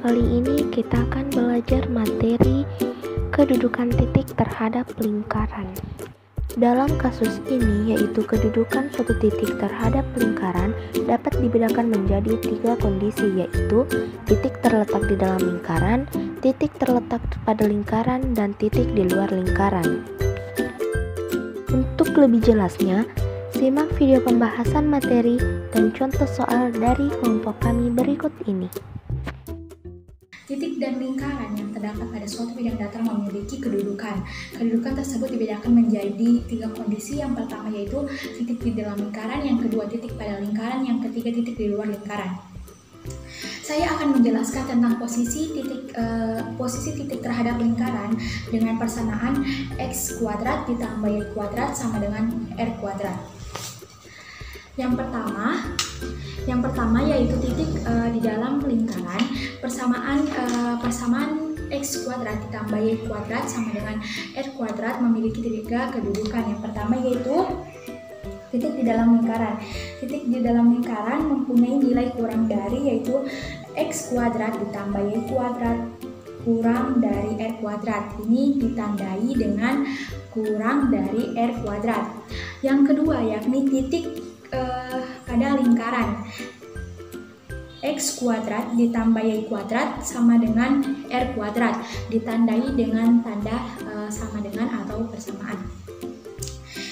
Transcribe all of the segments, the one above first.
Kali ini kita akan belajar materi kedudukan titik terhadap lingkaran. Dalam kasus ini, yaitu kedudukan suatu titik terhadap lingkaran dapat dibedakan menjadi 3 kondisi, yaitu titik terletak di dalam lingkaran, titik terletak pada lingkaran, dan titik di luar lingkaran. Untuk lebih jelasnya, simak video pembahasan materi dan contoh soal dari kelompok kami berikut ini. Titik dan lingkaran yang terdapat pada suatu bidang datar memiliki kedudukan. Kedudukan tersebut dibedakan menjadi 3 kondisi. Yang pertama yaitu titik di dalam lingkaran, yang kedua titik pada lingkaran, yang ketiga titik di luar lingkaran. Saya akan menjelaskan tentang posisi titik terhadap lingkaran dengan persamaan x kuadrat ditambah y kuadrat sama dengan r kuadrat. Yang pertama yaitu titik di dalam lingkaran, persamaan x kuadrat ditambah y kuadrat sama dengan r kuadrat memiliki 3 kedudukan. Yang pertama yaitu titik di dalam lingkaran. Titik di dalam lingkaran mempunyai nilai kurang dari, yaitu x kuadrat ditambah y kuadrat kurang dari r kuadrat. Ini ditandai dengan kurang dari r kuadrat. Yang kedua yakni titik pada lingkaran, x kuadrat ditambah y kuadrat sama dengan r kuadrat, ditandai dengan tanda sama dengan atau persamaan.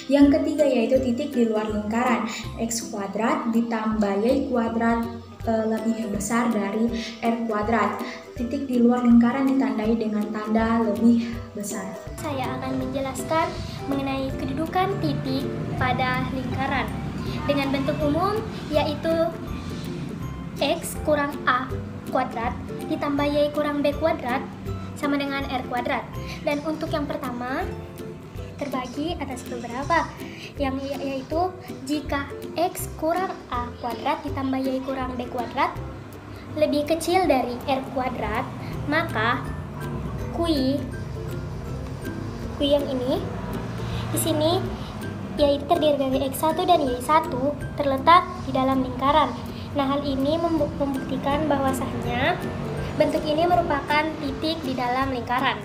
Yang ketiga yaitu titik di luar lingkaran, x kuadrat ditambah y kuadrat lebih besar dari r kuadrat. Titik di luar lingkaran ditandai dengan tanda lebih besar. Saya akan menjelaskan mengenai kedudukan titik pada lingkaran dengan bentuk umum, yaitu x kurang a kuadrat ditambah y kurang b kuadrat sama dengan r kuadrat. Dan untuk yang pertama terbagi atas beberapa, yaitu jika x kurang a kuadrat ditambah y kurang b kuadrat lebih kecil dari r kuadrat, maka kui yang ini di sini yaitu terdiri dari x1 dan y1 terletak di dalam lingkaran. Nah, hal ini membuktikan bahwasanya bentuk ini merupakan titik di dalam lingkaran.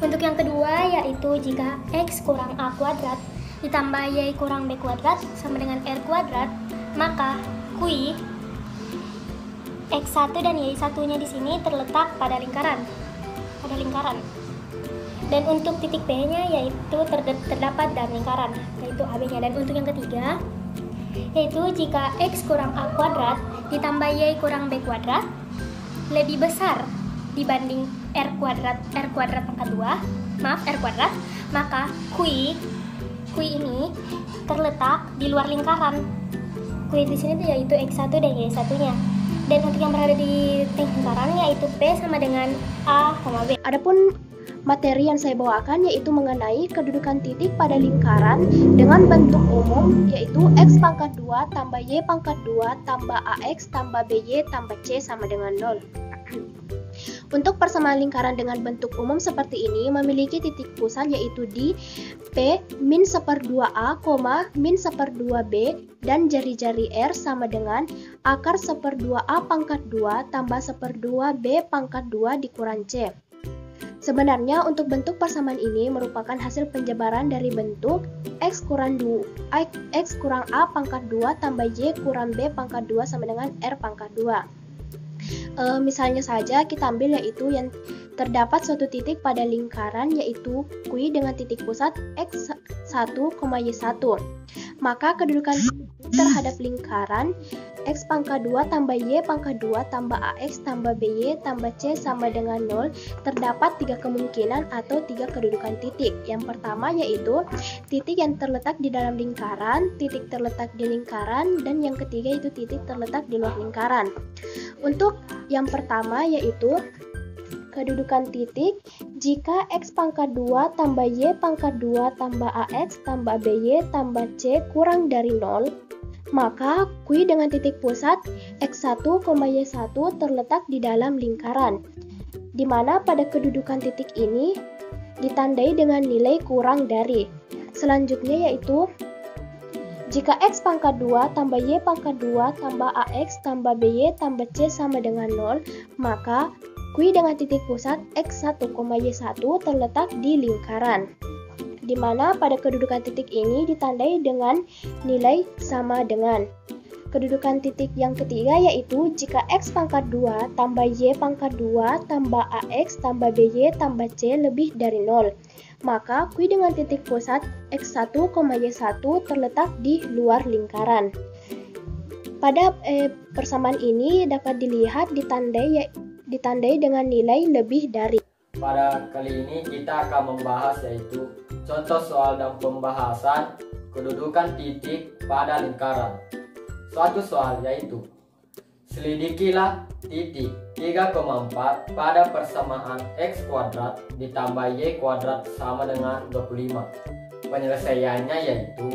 Untuk yang kedua yaitu jika x kurang a kuadrat ditambah y kurang b kuadrat sama dengan r kuadrat, maka kui x1 dan y1-nya di sini terletak pada lingkaran. Dan untuk titik B-nya yaitu terdapat dalam lingkaran, yaitu AB-nya. Dan untuk yang ketiga yaitu jika x kurang a kuadrat ditambah y kurang b kuadrat lebih besar dibanding r kuadrat pangkat 2, maka kui ini terletak di luar lingkaran. Kui di sini yaitu x1 dan y1-nya. Dan untuk yang berada di lingkaran yaitu P sama dengan A, B. Adapun materi yang saya bawakan yaitu mengenai kedudukan titik pada lingkaran dengan bentuk umum, yaitu x pangkat 2 tambah y pangkat 2 tambah ax tambah by tambah c sama dengan 0. Untuk persamaan lingkaran dengan bentuk umum seperti ini memiliki titik pusat yaitu di P min 1/2a, min 1/2b, dan jari-jari R sama dengan akar 1/2a pangkat 2 tambah 1/2b pangkat 2 dikurang c. Sebenarnya untuk bentuk persamaan ini merupakan hasil penjabaran dari bentuk x kurang a pangkat 2 tambah y kurang b pangkat 2 sama dengan r pangkat 2. Misalnya saja kita ambil yaitu yang terdapat suatu titik pada lingkaran yaitu kui dengan titik pusat x1, y1. Maka kedudukan terhadap lingkaran x pangkat 2 tambah y pangkat 2 tambah ax tambah by tambah c sama dengan 0 terdapat 3 kemungkinan atau 3 kedudukan titik. Yang pertama yaitu titik yang terletak di dalam lingkaran, titik terletak di lingkaran, dan yang ketiga yaitu titik terletak di luar lingkaran. Untuk yang pertama yaitu kedudukan titik jika x pangkat 2 tambah y pangkat 2 tambah ax tambah by tambah c kurang dari 0, maka kui dengan titik pusat x1, y1 terletak di dalam lingkaran, di mana pada kedudukan titik ini ditandai dengan nilai kurang dari. Selanjutnya yaitu Jika X pangkat 2 tambah Y pangkat 2 tambah AX tambah BY tambah C sama dengan 0, maka Q dengan titik pusat X1, Y1 terletak di lingkaran, di mana pada kedudukan titik ini ditandai dengan nilai sama dengan. Kedudukan titik yang ketiga yaitu jika X pangkat 2 tambah Y pangkat 2 tambah AX tambah BY tambah C lebih dari 0, maka Q dengan titik pusat X1, Y1 terletak di luar lingkaran. Pada persamaan ini dapat dilihat ditandai dengan nilai lebih dari. Pada kali ini kita akan membahas yaitu contoh soal dan pembahasan kedudukan titik pada lingkaran. Suatu soal yaitu, selidikilah titik 3,4 pada persamaan X kuadrat ditambah Y kuadrat sama dengan 25. Penyelesaiannya yaitu,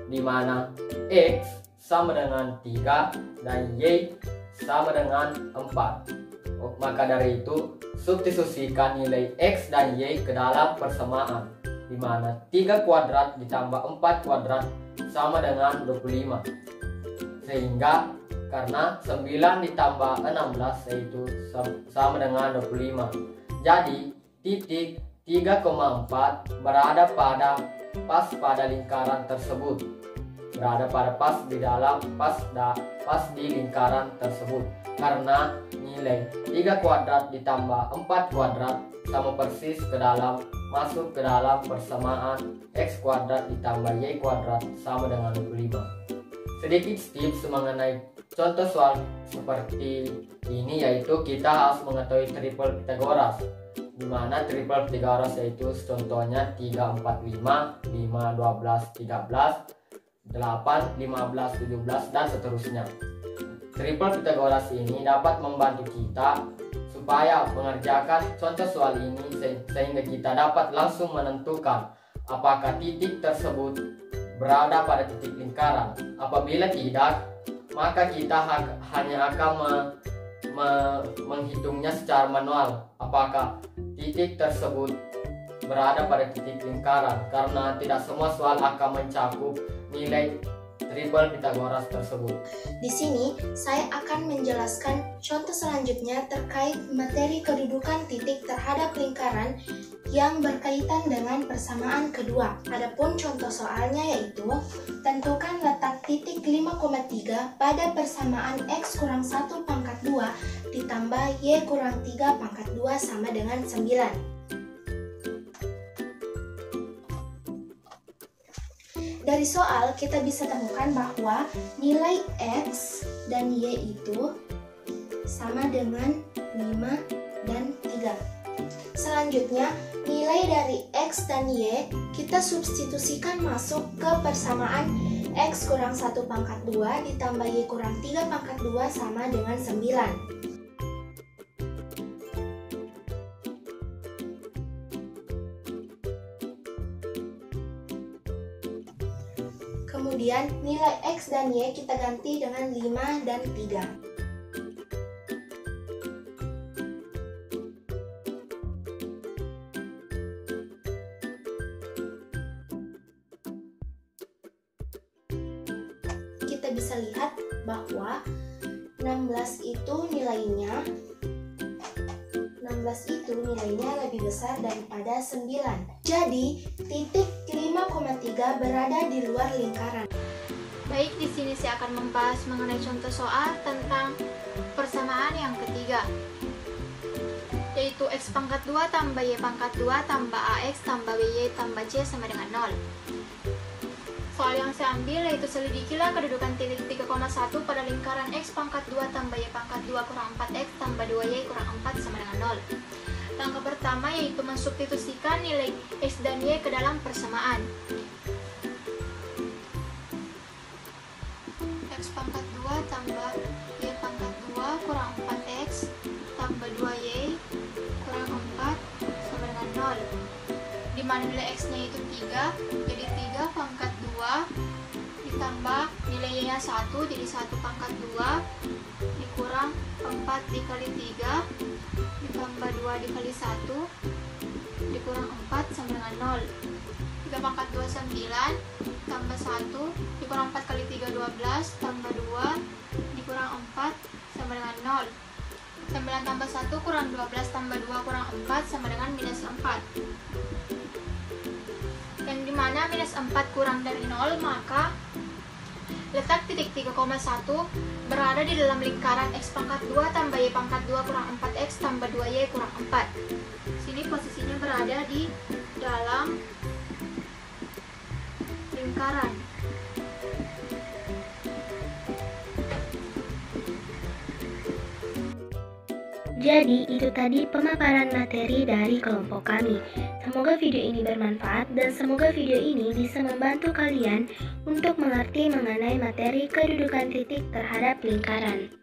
di mana X sama dengan 3 dan Y sama dengan 4. Maka dari itu, substitusikan nilai X dan Y ke dalam persamaan, di mana 3 kuadrat ditambah 4 kuadrat sama dengan 25. Sehingga karena 9 ditambah 16 yaitu sama dengan 25. Jadi titik 3,4 berada pas pada lingkaran tersebut. Berada pada pas di lingkaran tersebut. Karena nilai 3 kuadrat ditambah 4 kuadrat sama persis masuk ke dalam persamaan X kuadrat ditambah Y kuadrat sama dengan 25. Sedikit tips mengenai contoh soal seperti ini yaitu kita harus mengetahui triple Pythagoras, di mana triple Pythagoras yaitu contohnya 3, 4, 5, 5, 12, 13, 8, 15, 17 dan seterusnya. Triple Pythagoras ini dapat membantu kita supaya mengerjakan contoh soal ini sehingga kita dapat langsung menentukan apakah titik tersebut berada pada titik lingkaran. Apabila tidak, maka kita hanya akan menghitungnya secara manual apakah titik tersebut berada pada titik lingkaran, karena tidak semua soal akan mencakup nilai triple Pythagoras tersebut. Di sini saya akan menjelaskan contoh selanjutnya terkait materi kedudukan titik terhadap lingkaran yang berkaitan dengan persamaan kedua. Adapun contoh soalnya yaitu, tentukan letak titik 5,3 pada persamaan X kurang 1 pangkat 2 ditambah Y kurang 3 pangkat 2 sama dengan 9. Dari soal kita bisa temukan bahwa nilai X dan Y itu sama dengan 5 dan 3. Selanjutnya, nilai dari X dan Y kita substitusikan masuk ke persamaan X kurang 1 pangkat 2 ditambah Y kurang 3 pangkat 2 sama dengan 9. Kemudian nilai X dan Y kita ganti dengan 5 dan 3. Kita bisa lihat bahwa 16 itu nilainya lebih besar daripada 9. Jadi, titik 5,3 berada di luar lingkaran. Baik, di sini saya akan membahas mengenai contoh soal tentang persamaan yang ketiga, yaitu X pangkat 2 tambah Y pangkat 2 tambah AX tambah BY tambah C sama dengan 0. Soal yang saya ambil yaitu selidikilah kedudukan titik 3,1 pada lingkaran X pangkat 2 tambah Y pangkat 2 kurang 4X tambah 2Y kurang 4 sama dengan 0. Langkah pertama yaitu mensubstitusikan nilai X dan Y ke dalam persamaan. X pangkat 2 tambah Y pangkat 2 kurang 4X tambah 2Y kurang 4 sama dengan 0. Di mana nilai X-nya itu 3, jadi 3 pangkat 2 ditambah nilai Y-nya 1, jadi 1 pangkat 2 dikurang 4 dikali 3 ditambah 2 dikali 1 dikurang 4 sama dengan 0. 3 pangkat 2 9 tambah 1 dikurang 4 kali 3 12 tambah 2 dikurang 4 sama dengan 0. 9 tambah 1 kurang 12 tambah 2 kurang 4 sama dengan minus 4. Yang dimana minus 4 kurang dari 0, maka letak titik 3,1 berada di dalam lingkaran X pangkat 2 tambah Y pangkat 2 kurang 4X tambah 2Y kurang 4. Sini posisinya berada di dalam lingkaran. Jadi, itu tadi pemaparan materi dari kelompok kami. Semoga video ini bermanfaat dan semoga video ini bisa membantu kalian untuk mengerti mengenai materi kedudukan titik terhadap lingkaran.